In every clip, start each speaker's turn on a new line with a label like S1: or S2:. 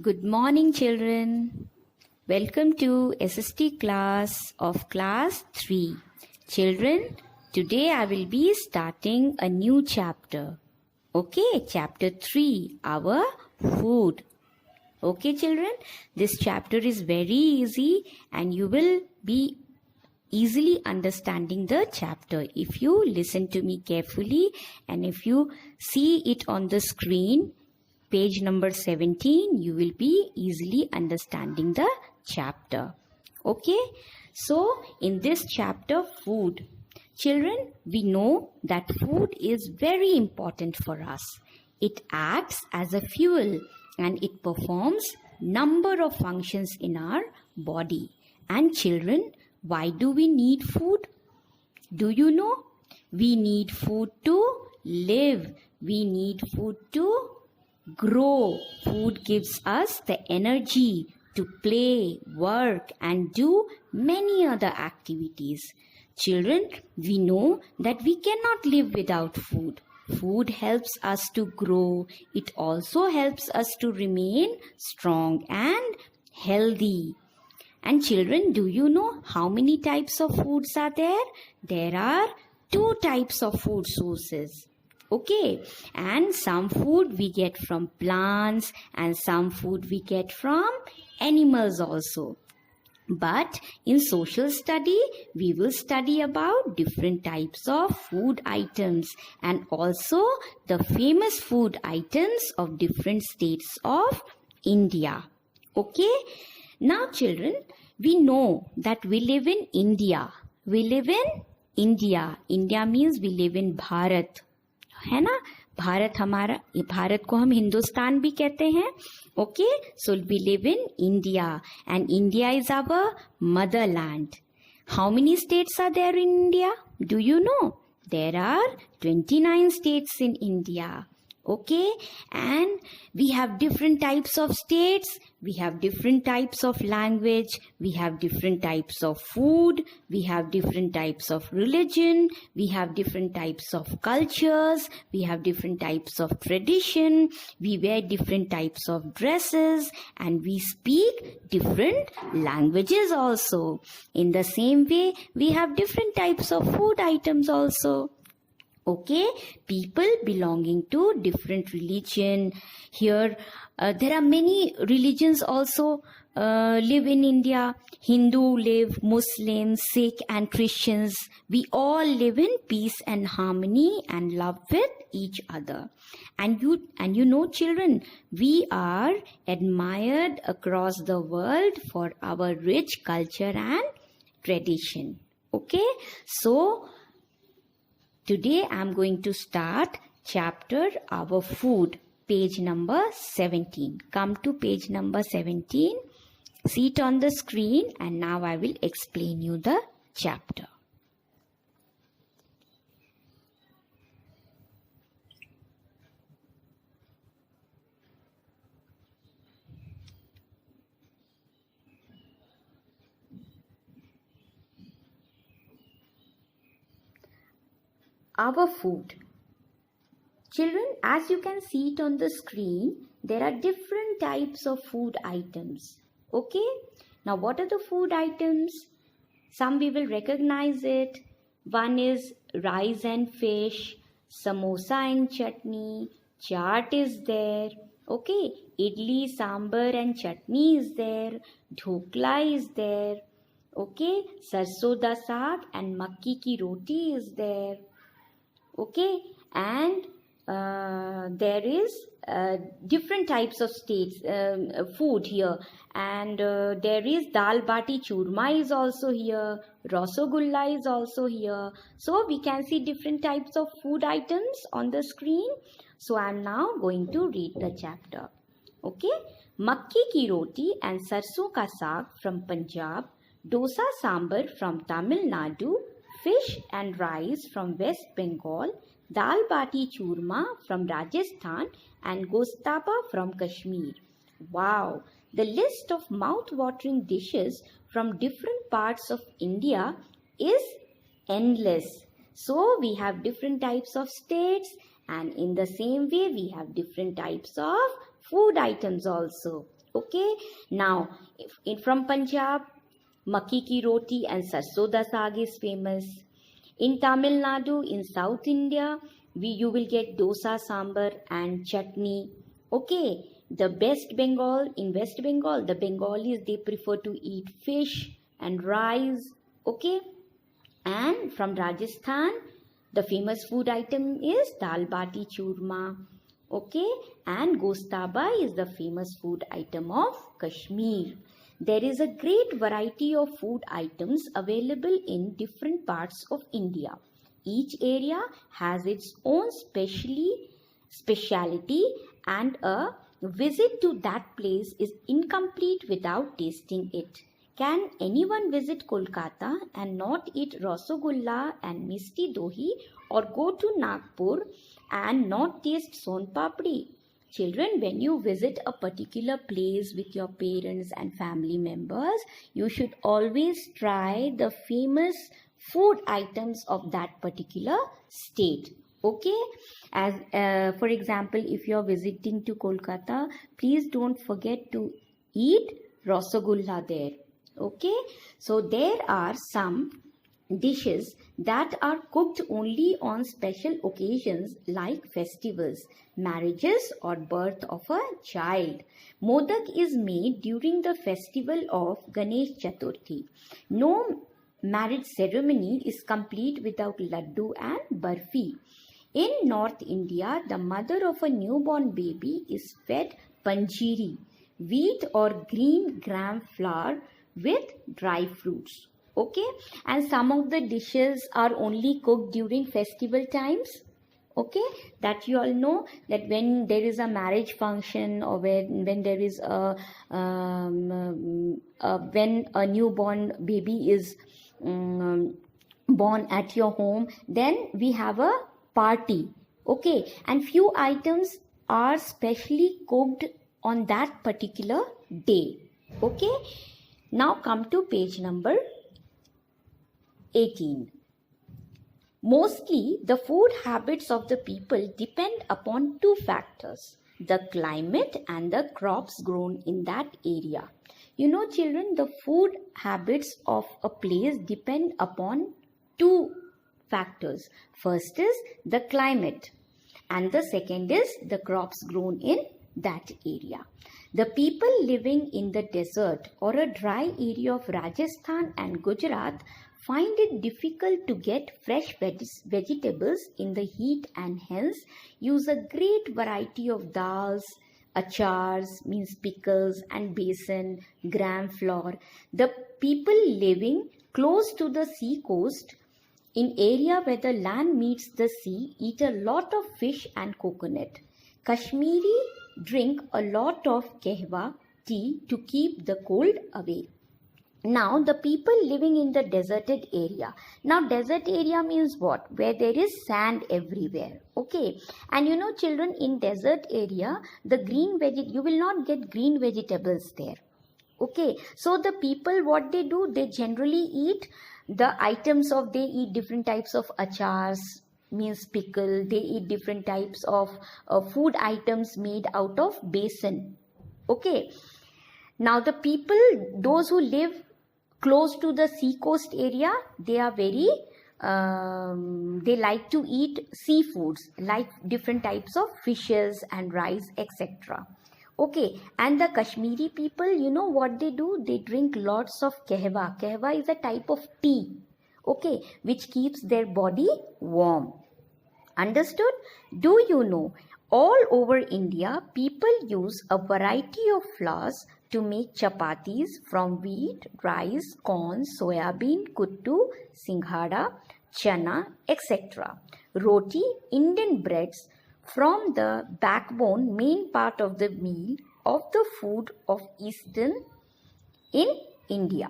S1: Good morning, children. Welcome to S.St class of class 3. Children, today I will be starting a new chapter. Okay, chapter 3, our food. Okay, children, this chapter is very easy and you will be easily understanding the chapter if you listen to me carefully and if you see it on the screen. Page number 17, you will be easily understanding the chapter. Okay, so in this chapter, food. Children, we know that food is very important for us. It acts as a fuel and it performs number of functions in our body. And children, why do we need food? Do you know? We need food to live. We need food to grow. Food gives us the energy to play, work, and do many other activities. Children, we know that we cannot live without food. Food helps us to grow. It also helps us to remain strong and healthy. And children, do you know how many types of foods are there? There are 2 types of food sources. Okay, and some food we get from plants and some food we get from animals also. But in social study, we will study about different types of food items and also the famous food items of different states of India. Okay, now children, we know that we live in India. We live in India. India means we live in Bharat. है ना, भारत को हम हिंदुस्तान भी कहते हैं. Okay, so we live in India and India is our motherland. How many states are there in India? Do you know? There are 29 states in India. Okay, and we have different types of states, we have different types of language, we have different types of food, we have different types of religion, we have different types of cultures, we have different types of tradition, we wear different types of dresses, and we speak different languages also. In the same way, we have different types of food items also. Okay, people belonging to different religion. Here, there are many religions also live in India. Hindu live, Muslims, Sikh and Christians. We all live in peace and harmony and love with each other. And you know, children, we are admired across the world for our rich culture and tradition. Okay, so today I am going to start chapter Our Food, page number 17. Come to page number 17, see it on the screen, and now I will explain you the chapter. Our food. Children, as you can see it on the screen, there are different types of food items. Okay? Now, what are the food items? Some we will recognize it. One is rice and fish, samosa and chutney, chaat is there. Okay? Idli, sambar and chutney is there. Dhokla is there. Okay? Sarson da saag and makki ki roti is there. Okay, and there is different types of food here, and there is dal bati churma is also here, rasagulla is also here. So we can see different types of food items on the screen. So I am now going to read the chapter. Okay, makki ki roti and sarson ka saag from Punjab, dosa sambar from Tamil Nadu, fish and rice from West Bengal, dal bati churma from Rajasthan, and gostapa from Kashmir. Wow! The list of mouth-watering dishes from different parts of India is endless. So we have different types of states, and in the same way we have different types of food items also. Okay, now from Punjab, makki ki roti and sarson da saag is famous. In Tamil Nadu, in South India, you will get dosa, sambar and chutney. Okay, the in West Bengal, the Bengalis, they prefer to eat fish and rice. Okay, and from Rajasthan, the famous food item is dal bati churma. Okay, and gostaba is the famous food item of Kashmir. There is a great variety of food items available in different parts of India. Each area has its own speciality, and a visit to that place is incomplete without tasting it. Can anyone visit Kolkata and not eat Rasagulla and Misti Dohi, or go to Nagpur and not taste Son Papdi? Children, when you visit a particular place with your parents and family members, you should always try the famous food items of that particular state. Okay, as for example, if you are visiting to Kolkata, please don't forget to eat Rasagulla there. Okay, so there are some dishes that are cooked only on special occasions like festivals, marriages or birth of a child. Modak is made during the festival of Ganesh Chaturthi. No marriage ceremony is complete without laddu and barfi. In North India, the mother of a newborn baby is fed panjiri, wheat or green gram flour with dry fruits. Okay, and some of the dishes are only cooked during festival times. Okay, that you all know, that when there is a marriage function, or when there is when a newborn baby is born at your home, then we have a party. Okay, and few items are specially cooked on that particular day. Okay, now come to page number 18. Mostly, the food habits of the people depend upon two factors: the climate and the crops grown in that area. You know, children, the food habits of a place depend upon two factors. First is the climate, and the second is the crops grown in that area. The people living in the desert or a dry area of Rajasthan and Gujarat find it difficult to get fresh vegetables in the heat, and hence use a great variety of dals, achars, means pickles, and besan, gram flour. The people living close to the sea coast, in area where the land meets the sea, eat a lot of fish and coconut. Kashmiri drink a lot of kahwa tea to keep the cold away. Now, the people living in the deserted area. Now, desert area means what? Where there is sand everywhere. Okay. And you know, children, in desert area, you will not get green vegetables there. Okay. So, the people, what they do, they generally eat the items of, they eat different types of achars, means pickle. They eat different types of food items made out of besan. Okay. Now, the people, those who live close to the sea coast area, they are very, they like to eat seafoods, like different types of fishes and rice, etc. Okay, and the Kashmiri people, you know what they do? They drink lots of kahwa. Kahwa is a type of tea, okay, which keeps their body warm. Understood? Do you know, all over India, people use a variety of flours to make chapatis from wheat, rice, corn, soya bean, kuttu, singhada, chana, etc. Roti, Indian breads, from the backbone, main part of the meal of the food of Eastern in India.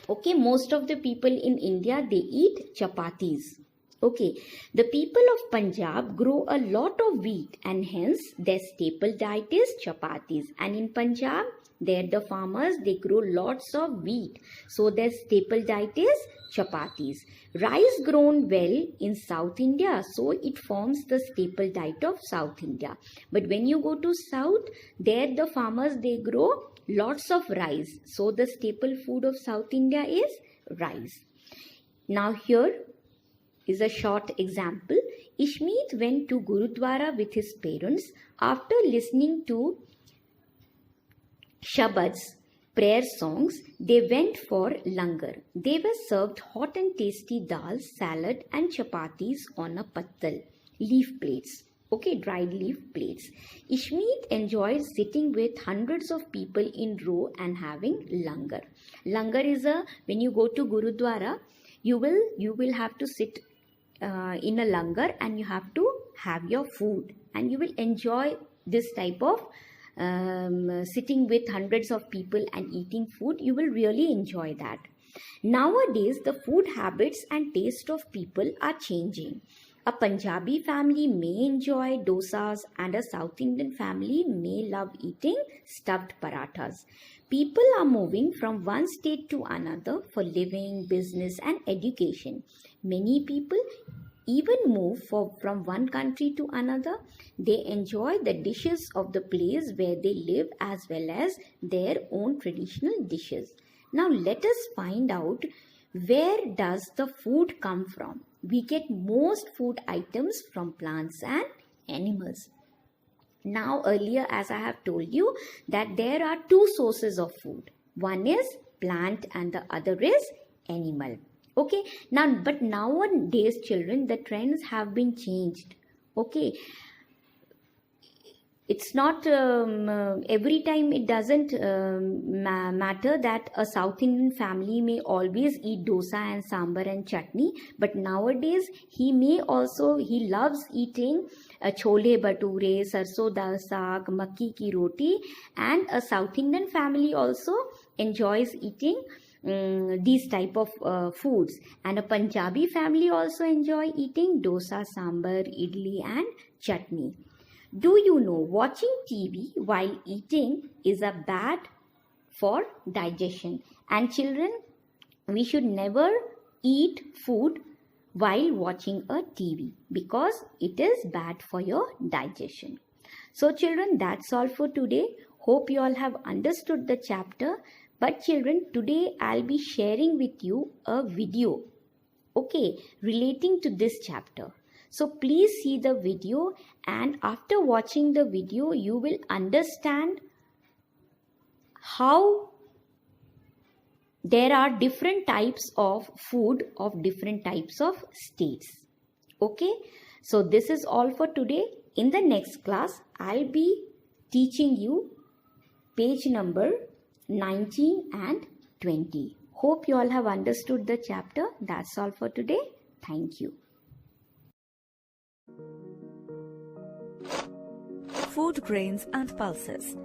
S1: Okay, most of the people in India, they eat chapatis. Okay, the people of Punjab grow a lot of wheat and hence their staple diet is chapatis. And in Punjab, there the farmers, they grow lots of wheat. So their staple diet is chapatis. Rice grown well in South India, so it forms the staple diet of South India. But when you go to South, there the farmers, they grow lots of rice. So the staple food of South India is rice. Now here is a short example. Ishmeet went to Gurudwara with his parents after listening to Shabads, prayer songs. They went for langar. They were served hot and tasty dal, salad and chapatis on a pattal, leaf plates. Okay, dried leaf plates. Ishmeet enjoyed sitting with hundreds of people in row and having langar. Langar is when you go to Gurudwara, you will have to sit in a langar and you have to have your food and you will enjoy this type of sitting with hundreds of people and eating food. You will really enjoy that. Nowadays, the food habits and taste of people are changing. A Punjabi family may enjoy dosas and a South Indian family may love eating stuffed parathas. People are moving from one state to another for living, business and education. Many people even move from one country to another. They enjoy the dishes of the place where they live as well as their own traditional dishes. Now let us find out, where does the food come from? We get most food items from plants and animals. Now earlier, as I have told you, that there are two sources of food. One is plant and the other is animal. Okay, but nowadays children, the trends have been changed. Okay, it's not every time, it doesn't matter that a South Indian family may always eat dosa and sambar and chutney, but nowadays he loves eating chole bhature, sarson da saag, makki ki roti, and a South Indian family also enjoys eating these type of foods, and a Punjabi family also enjoy eating dosa, sambar, idli and chutney. Do you know, watching TV while eating is a bad for digestion, and children, we should never eat food while watching a TV because it is bad for your digestion. So children, that's all for today. Hope you all have understood the chapter. But children, today I'll be sharing with you a video, okay, relating to this chapter. So please see the video, and after watching the video, you will understand how there are different types of food of different types of states. Okay, so this is all for today. In the next class, I'll be teaching you page number 19 and 20. Hope you all have understood the chapter. That's all for today. Thank you.
S2: Food grains and pulses.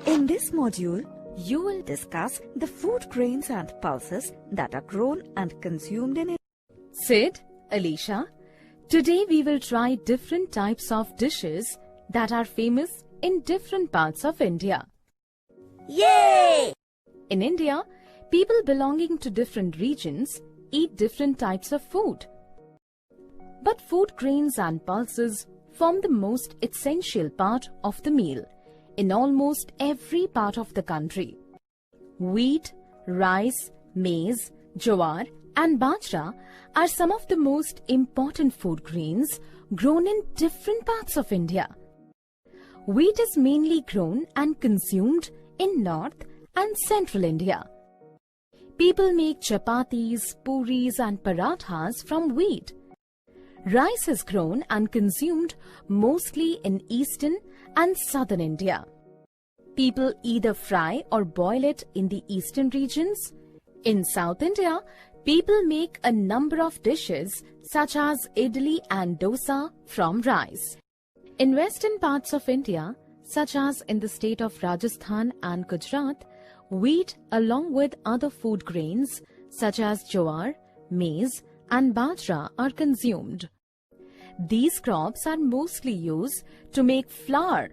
S2: In this module, you will discuss the food grains and pulses that are grown and consumed in India.
S3: Sid, Alicia, today we will try different types of dishes that are famous in different parts of India.
S2: Yay!
S3: In India, people belonging to different regions eat different types of food. But food grains and pulses form the most essential part of the meal in almost every part of the country. Wheat, rice, maize, jowar and bajra are some of the most important food grains grown in different parts of India. Wheat is mainly grown and consumed in North and Central India. People make chapatis, puris and parathas from wheat. Rice is grown and consumed mostly in Eastern and Southern India. People either fry or boil it in the Eastern regions. In South India, people make a number of dishes such as idli and dosa from rice. In western parts of India, such as in the state of Rajasthan and Gujarat, wheat along with other food grains such as jowar, maize and bajra are consumed. These crops are mostly used to make flour,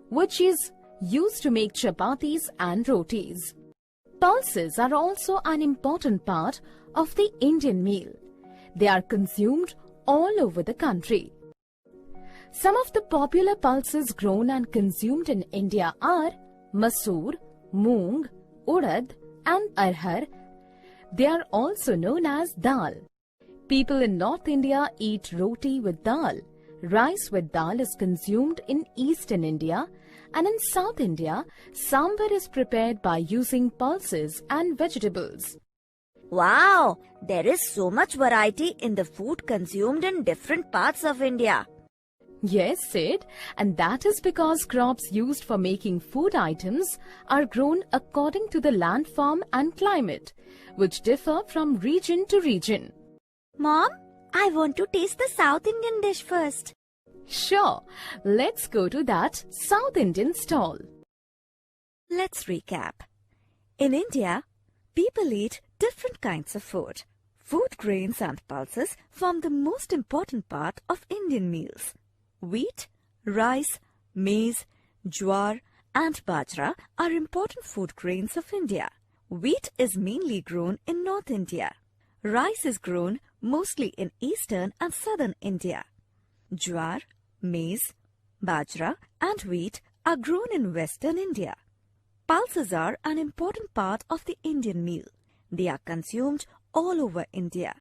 S3: which is used to make chapatis and rotis. Pulses are also an important part of the Indian meal. They are consumed all over the country. Some of the popular pulses grown and consumed in India are masoor, moong, urad and arhar. They are also known as dal. People in North India eat roti with dal. Rice with dal is consumed in Eastern India, and in South India, sambar is prepared by using pulses and vegetables.
S2: Wow! There is so much variety in the food consumed in different parts of India.
S3: Yes, Sid, and that is because crops used for making food items are grown according to the landform and climate, which differ from region to region.
S2: Mom, I want to taste the South Indian dish first.
S3: Sure, let's go to that South Indian stall.
S2: Let's recap. In India, people eat different kinds of food. Food grains and pulses form the most important part of Indian meals. Wheat, rice, maize, jowar and bajra are important food grains of India. Wheat is mainly grown in North India. Rice is grown mostly in Eastern and Southern India. Jowar, maize, bajra and wheat are grown in Western India. Pulses are an important part of the Indian meal. They are consumed all over India.